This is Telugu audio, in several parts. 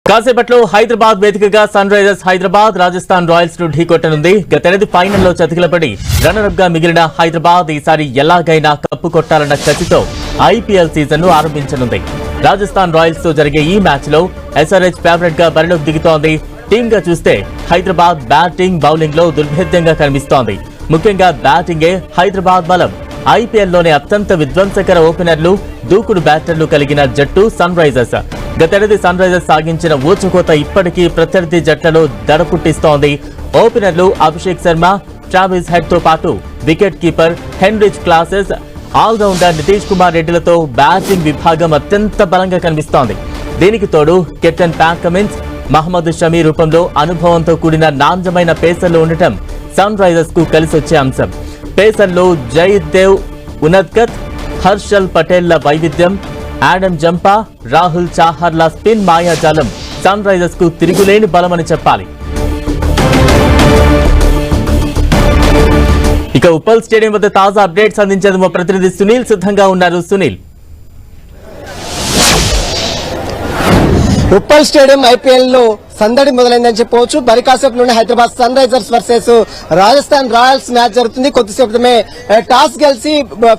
కాసేపట్లో హైదరాబాద్ వేదికగా Sunrisers Hyderabad Rajasthan Royals ను ఢీకొట్టనుంది. గతేడాది ఫైనల్లో చతికిలపడి రన్నరప్ గా మిగిలిన హైదరాబాద్ ఈసారి ఎలాగైనా కప్పు కొట్టాలన్న కసితో ఐపీఎల్ సీజన్ ను ఆరంభించనుంది. రాజస్థాన్ రాయల్స్ తో జరిగే ఈ మ్యాచ్ లో ఎస్ఆర్హెచ్ ఫేవరెట్ గా బరిలోకి దిగుతోంది. టీమ్ గా చూస్తే హైదరాబాద్ బ్యాటింగ్ బౌలింగ్ లో దుర్భేద్యంగా కనిపిస్తోంది. ముఖ్యంగా బ్యాటింగే హైదరాబాద్ బలం. ఐపీఎల్ లోనే అత్యంత విధ్వంసకర ఓపెనర్లు, దూకుడు బ్యాటర్లు కలిగిన జట్టు సన్ రైజర్స్. గతేడాది సన్ రైజర్స్ సాగించిన ఊచకోత ఇప్పటికీ ప్రత్యర్థి జట్లలో దడ పుట్టిస్తోంది. ఓపెనర్లు అభిషేక్ శర్మ, ట్రావిస్ హెడ్ తో పాటు wicket keeper Heinrich Klaasen, allrounder Nitish Kumar రెడ్డిలతో బ్యాటింగ్ విభాగం అత్యంత బలంగా కనిపిస్తోంది. దీనికి తోడు captain Pat Cummins, Mohammed Shami రూపంలో అనుభవంతో కూడిన నాణ్యమైన పేసర్లు ఉండటం సన్ రైజర్స్ కు కలిసొచ్చే అంశం. పేసర్లు జయదేవ్ ఉనద్కత్, హర్షల్ పటేళ్ల వైవిధ్యం, ఆడమ్ జంపా, రాహుల్ చాహర్ల స్పిన్ మాయాజాలం సన్ రైజర్స్ కు తిరుగులేని బలమని చెప్పాలి. ఇక ఉప్పల్ స్టేడియం వద్ద తాజా అప్డేట్స్ అందించేందుకు మా ప్రతినిధి సునీల్ సిద్ధంగా ఉన్నారు. సునీల్, ఉప్పల్ స్టేడియం ఐపీఎల్ లో సందడి మొదలైందని చెప్పవచ్చు. మరి కాసేపులోనే Hyderabad Sunrisers versus Rajasthan Royals match జరుగుతుంది. కొద్దిసేపమే టాస్ గెలిచి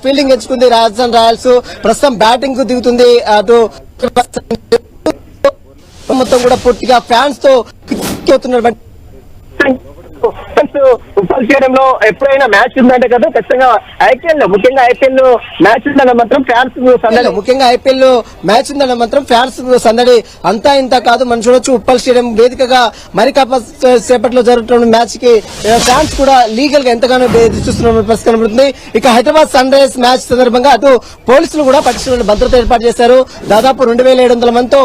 ఫీల్డింగ్ ఎంచుకుంది రాజస్థాన్ రాయల్స్. ప్రస్తుతం బ్యాటింగ్ కు దిగుతుంది. అటు మొత్తం కూడా పూర్తిగా ఫ్యాన్స్ తో అవుతున్నారు. ఉప్పల్ స్టేడియంలో ఎప్పుడైనా మ్యాచ్ ఉందంటే కదా ఖచ్చితంగా ఐపీఎల్ లో ముఖ్యంగా ఐపీఎల్ లో మ్యాచ్ ఉందన్న మాత్రం ఫ్యాన్స్ సందడి, ముఖ్యంగా ఐపీఎల్ లో మ్యాచ్ ఉందన్న మాత్రం ఫ్యాన్స్ సందడి అంతా ఇంత కాదు. మనం చూడొచ్చు ఉప్పల్ స్టేడియం వేదికగా మరి సేపట్లో జరుగుతున్న మ్యాచ్ కి ఫ్యాన్స్ కూడా లీగల్ గా ఎంతగానో ఎదురు చూస్తున్న పరిస్థితి కనబడుతుంది. ఇక హైదరాబాద్ సన్ రైజర్స్ మ్యాచ్ సందర్భంగా అటు పోలీసులు కూడా పటిష్టమైన భద్రత ఏర్పాటు చేశారు. దాదాపు 2700 మందితో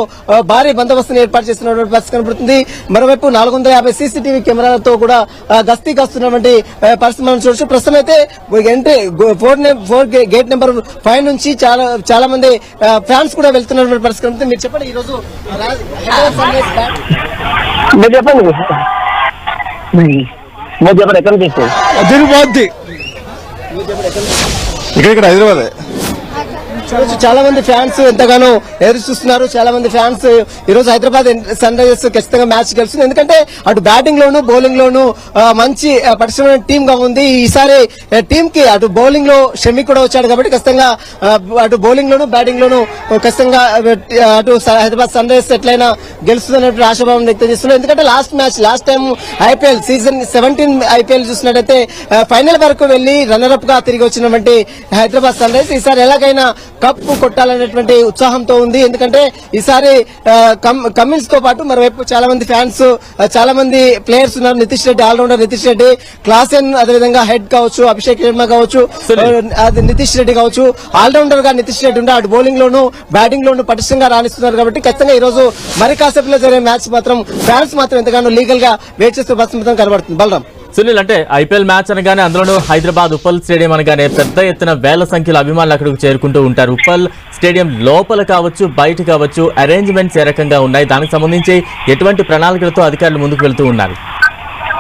భారీ బందోబస్తును ఏర్పాటు చేస్తున్న పరిస్థితి కనబడుతుంది. మరోవైపు 450 సీసీటీవీ కెమెరాలతో కూడా గస్తీ కాస్తున్నటువంటి పరిస్థితి మనం చూడొచ్చు. ప్రస్తుతం అయితే ఎంట్రీ 4 గేట్ నెంబర్ 5 నుంచి చాలా మంది ఫ్యాన్స్ కూడా వెళ్తున్నటువంటి పరిస్థితి ఉంటుంది. మీరు చెప్పండి, ఈ రోజు చెప్పండి ఎక్కడ తీసుకోండి ఇక్కడ హైదరాబాద్ చాలా మంది ఫ్యాన్స్ ఎంతగానో ఎదురు చూస్తున్నారు. చాలా మంది ఫ్యాన్స్ ఈ రోజు హైదరాబాద్ సన్ రైజర్స్ ఖచ్చితంగా మ్యాచ్ గెలుస్తుంది. ఎందుకంటే అటు బ్యాటింగ్ లోను బౌలింగ్ లోను మంచి పటిష్టమైన టీమ్ గా ఉంది. ఈసారి టీమ్ కి అటు బౌలింగ్ లో షమి కూడా వచ్చాడు కాబట్టి ఖచ్చితంగా అటు బౌలింగ్ లోను బ్యాటింగ్ లోను ఖచ్చితంగా అటు హైదరాబాద్ సన్ రైజర్స్ ఎట్లయినా గెలుస్తుందన్నట్టు ఆశాభావం వ్యక్తం చేస్తున్నారు. ఎందుకంటే last time IPL season 17 IPL చూసినట్టయితే ఫైనల్ వరకు వెళ్లి రన్నర్ అప్ గా తిరిగి వచ్చినటువంటి హైదరాబాద్ సన్ రైజర్స్ ఈసారి ఎలాగైనా కప్పు కొట్టాలనేటువంటి ఉత్సాహంతో ఉంది. ఎందుకంటే ఈసారి కమిన్స్ తో పాటు మరోవైపు చాలా మంది ఫ్యాన్స్, చాలా మంది ప్లేయర్స్ ఉన్నారు. నితీష్ రెడ్డి, ఆల్రౌండర్ నితీష్ రెడ్డి, క్లాసెన్, అదేవిధంగా హెడ్ కావచ్చు అభిషేక్ శర్మ కావచ్చు, నితీష్ రెడ్డి కావచ్చు, ఆల్రౌండర్ గా నితీష్ రెడ్డి ఉంటే అటు బౌలింగ్ లోను బ్యాటింగ్ లోను పటిష్టంగా రాణిస్తున్నారు. కాబట్టి ఖచ్చితంగా ఈ రోజు మరి కాసేపులో జరిగే మ్యాచ్ మాత్రం ఫ్యాన్స్ మాత్రం ఎంతగానో లీగల్ గా వెయిట్ చేస్తూ పరిస్థితి కనబడుతుంది. బలరాం, సునీల్, అంటే ఐపీఎల్ మ్యాచ్ అనగానే అందులోనూ హైదరాబాద్ ఉప్పల్ స్టేడియం అనగానే పెద్ద ఎత్తున వేల సంఖ్యలో అభిమానులు అక్కడికి చేరుకుంటూ ఉంటారు. ఉప్పల్ స్టేడియం లోపల కావచ్చు బయట కావచ్చు అరేంజ్మెంట్స్ ఏ రకంగా ఉన్నాయి? దానికి సంబంధించి ఎటువంటి ప్రణాళికలతో అధికారులు ముందుకు వెళ్తూ ఉన్నారు?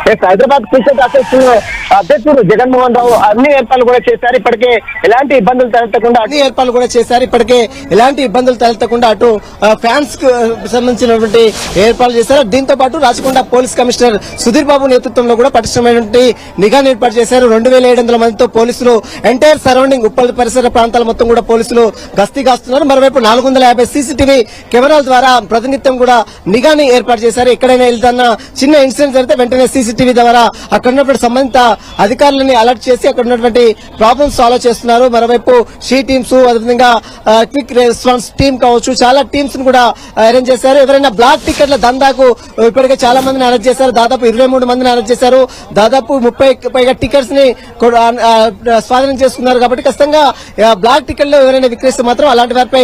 హైదరాబాద్ క్రికెట్ అసోసియేషన్ అధ్యక్షుడు జగన్మోహన్ రావు అన్ని ఏర్పాట్లు కూడా చేశారు. ఇప్పటికే ఎలాంటి ఇబ్బందులు తలెత్తకుండా అటు ఫ్యాన్స్ కు సంబంధించినటువంటి ఏర్పాట్లు చేశారు. దీంతో పాటు రాచకొండ పోలీస్ కమిషనర్ సుధీర్ బాబు నేతృత్వంలో కూడా పటిష్టమైనటువంటి నిఘాను ఏర్పాటు చేశారు. 2700 మందితో పోలీసులు ఎంటైర్ సరౌండింగ్ ఉప్పల్ పరిసర ప్రాంతాల మొత్తం కూడా పోలీసులు గస్తీ కాస్తున్నారు. మరోవైపు 450 సీసీటీవీ కెమెరాల ద్వారా ప్రతినిత్యం కూడా నిఘాని ఏర్పాటు చేశారు. ఎక్కడైనా వెళ్తున్న చిన్న ఇన్సిడెంట్ జరిగితే వెంటనే సీసీటీవీ ద్వారా అక్కడ ఉన్నటువంటి సంబంధిత అధికారులని అలర్ట్ చేసి అక్కడ ఉన్నటువంటి ప్రాబ్లమ్స్ సాల్వ్ చేస్తున్నారు. మరోవైపు షీ టీమ్స్, అదేవిధంగా క్విక్ రెస్పాన్స్ టీమ్ కావచ్చు, చాలా టీమ్స్ ను కూడా అరేంజ్ చేశారు. ఎవరైనా బ్లాక్ టికెట్ల దందాకు ఇప్పటికే చాలా మందిని అరెస్ట్ చేశారు. దాదాపు 23 మందిని అరెస్ట్ చేశారు. దాదాపు 30 పైగా టికెట్స్ ని స్వాధీనం చేసుకున్నారు. కాబట్టి ఖచ్చితంగా బ్లాక్ టికెట్లు ఎవరైనా విక్రయిస్తే మాత్రం అలాంటి వారిపై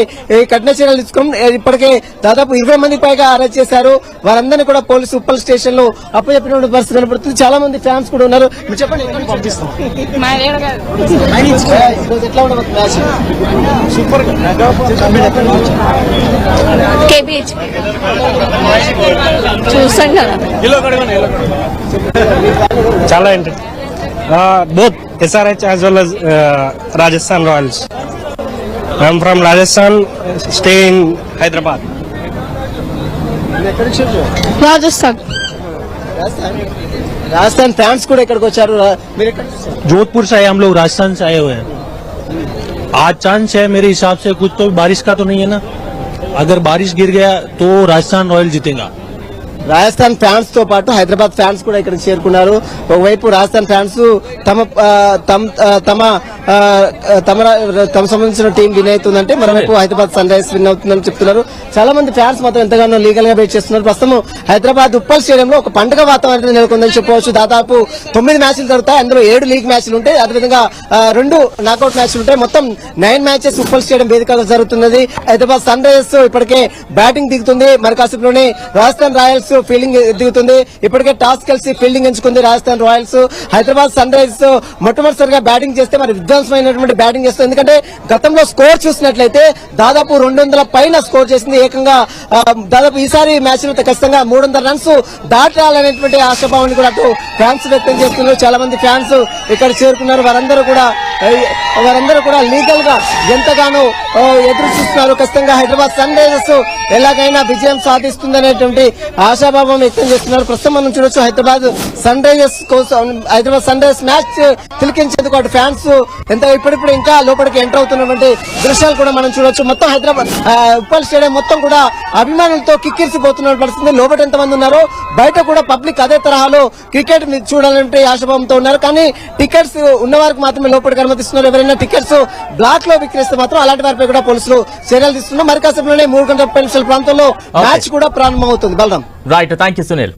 కఠిన చర్యలు తీసుకుని ఇప్పటికే దాదాపు 20 మందికి పైగా అరెస్ట్ చేశారు. వారందరినీ కూడా పోలీసు ఉప్పల్ స్టేషన్ లో అప్పచెప్పిన పరిస్థితి కనబడుతుంది. చాలా మంది ఫ్యాన్స్ కూడా ఉన్నారు. మీరు చెప్పండి, ఎట్లా ఉండబోతుంది మ్యాచ్? సూపర్ చూసాం కదా, చాలా both SRH as well as Rajasthan Royals. I am from Rajasthan, stay in Hyderabad. ఎక్కడి నుంచి వచ్చారు? రాజస్థాన్ రాజస్థాన్ ఫ్యాన్స్ కూడా ఇక్కడికి వచ్చారు. మీరు ఎక్కడి నుంచి వచ్చారు? जोधपुर से आए हम लोग, राजस्थान से आए हुए हैं. आज चांस है मेरे हिसाब से, कुछ तो बारिश का तो नहीं है ना. अगर बारिश गिर गया तो राजस्थान रॉयल जीतेगा. రాజస్థాన్ ఫ్యాన్స్ తో పాటు హైదరాబాద్ ఫ్యాన్స్ కూడా ఇక్కడికి చేరుకున్నారు. ఒకవైపు రాజస్థాన్ ఫ్యాన్స్ తమ సంబంధించిన టీం విన్ అవుతుందంటే, మరోవైపు హైదరాబాద్ సన్ రైజర్స్ విన్ అవుతుందని చెప్తున్నారు. చాలా మంది ఫ్యాన్స్ మాత్రం ఎంతగానో లీగల్ గా వెయిట్ చేస్తున్నారు. ప్రస్తుతం హైదరాబాద్ ఉప్పల్ స్టేడియంలో ఒక పండుగ వాతావరణం నెలకొందని చెప్పవచ్చు. దాదాపు 9 మ్యాచ్లు జరుగుతాయి. అందులో 7 లీగ్ మ్యాచ్లు ఉంటాయి. అదేవిధంగా 2 నాకౌట్ మ్యాచ్లు ఉంటాయి. మొత్తం 9 మ్యాచెస్ ఉప్పల్ స్టేడియం వేదికగా జరుగుతున్నది. హైదరాబాద్ సన్ రైజర్స్ ఇప్పటికే బ్యాటింగ్ దిగుతుంది. మరి కాసేపులోనే రాజస్థాన్ రాయల్స్ ఫీల్డింగ్ దిగుతుంది. ఇప్పటికే టాస్ కలిసి ఫీల్డింగ్ ఎంచుకుంది Rajasthan Royals. Hyderabad Sunrisers మొట్టమొదటిసారిగా బ్యాటింగ్ చేస్తే మరి విధ్వంసమైనటువంటి బ్యాటింగ్ చేస్తుంది. ఎందుకంటే గతంలో స్కోర్ చూసినట్లయితే దాదాపు 200 పైన స్కోర్ చేసింది. ఏకంగా దాదాపు ఈసారి మ్యాచ్ లో ఖచ్చితంగా 300 రన్స్ దాటాలనేటువంటి ఆశాభావాన్ని కూడా అటు ఫ్యాన్స్ వ్యక్తం చేస్తున్నారు. చాలా మంది ఫ్యాన్స్ ఇక్కడ చేరుకున్నారు. వారందరూ కూడా లీగల్ గా ఎంతగానో ఎదురు చూస్తున్నారు. ఖచ్చితంగా హైదరాబాద్ సన్ రైజర్స్ ఎలాగైనా విజయం సాధిస్తుందనేటువంటి ఆశాభావం వ్యక్తం చేస్తున్నారు. ప్రస్తుతం మనం చూడొచ్చు హైదరాబాద్ సన్ రైజర్స్ మ్యాచ్ తిలకించేందుకు అటు ఫ్యాన్స్ ఎంత ఇప్పుడిప్పుడు ఇంకా లోపలికి ఎంటర్ అవుతున్నటువంటి దృశ్యాలు కూడా మనం చూడొచ్చు. మొత్తం హైదరాబాద్ ఉప్పల్ స్టేడియం మొత్తం కూడా అభిమానులతో కిక్కిరిసిపోతున్న పరిస్థితి. లోపల ఎంతమంది ఉన్నారో బయట కూడా పబ్లిక్ అదే తరహాలో క్రికెట్ చూడాలంటే ఆశాభావంతో ఉన్నారు. కానీ టికెట్స్ ఉన్న వారికి మాత్రమే లోపలికి అనుమతిస్తున్నారు. ఎవరైనా టికెట్స్ బ్లాక్ లో విక్రయిస్తే మాత్రం అలాంటి వారిపై కూడా పోలీసులు చర్యలు తీసుకున్నారు. మరి కాసేపులోనే 3 గంటల ప్రాంతంలో మ్యాచ్ కూడా ప్రారంభమవుతుంది. Balaram. Right, thank you Sunil.